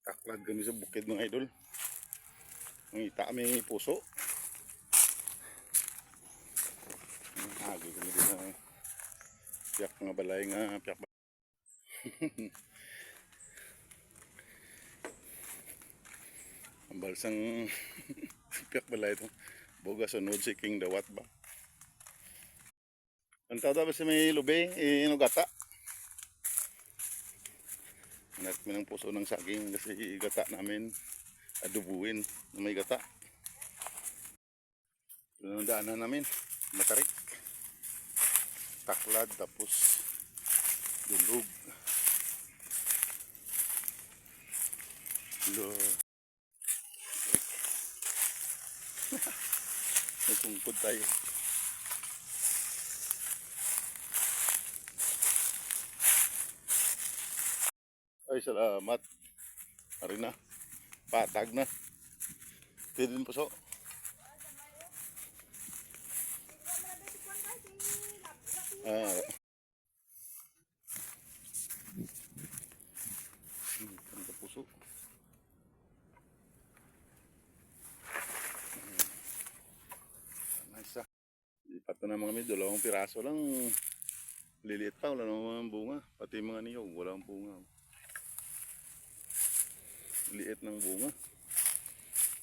Taklad kami sa bukid mga idol. Mangita kami puso. Agi kami din na piyak nga balay nga piyak balay. Ang balsang piyak balay ito. Boga sunod si King Dawat ba? Ang tao dapat sa may lube, inugata. Hanap kami ng puso ng saging kasi gata namin adubuin na may gata. Yun ang daanan namin, matarik. Taklad tapos dulog. Nagtungkod tayo. Ay salamat. Ari na. Patag na. Tidin puso. Ganda puso. Nice ah. Lipat na naman kami. Dalawang piraso lang. Liliit pa. Wala naman bunga. Pati mga niyog. Walang bunga. Liit ng bunga.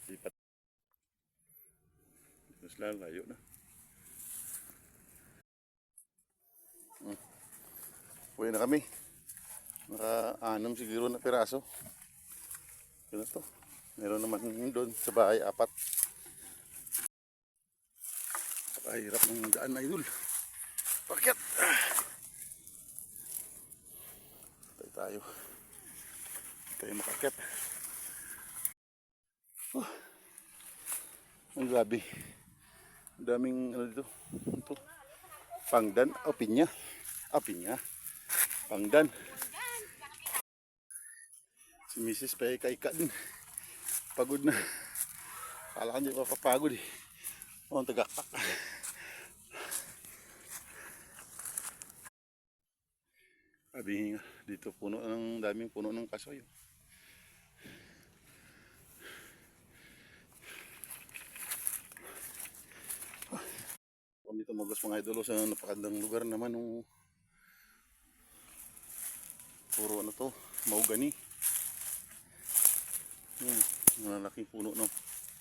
Lipat. Mas lalayo na. Uwi na kami. Naka-6 siguro na piraso. Yun na to. Meron naman doon sa bahay 4. Hirap ng daan na idol. Pakyat. Tayo. Tayo makakyat. Ang grabe. Ang daming ano dito. Ito. Pangdan. Pinya. Pinya. Pangdan. Si Mrs. Paika din. Pagod na. Kala ko hindi papapagod eh. Ang tagaktak. Sabi nga, dito puno ng daming puno ng kasoy. Kami tumagos mga idolo sa napakandang lugar naman ng puro ano to, mahogany. Malalaking puno no.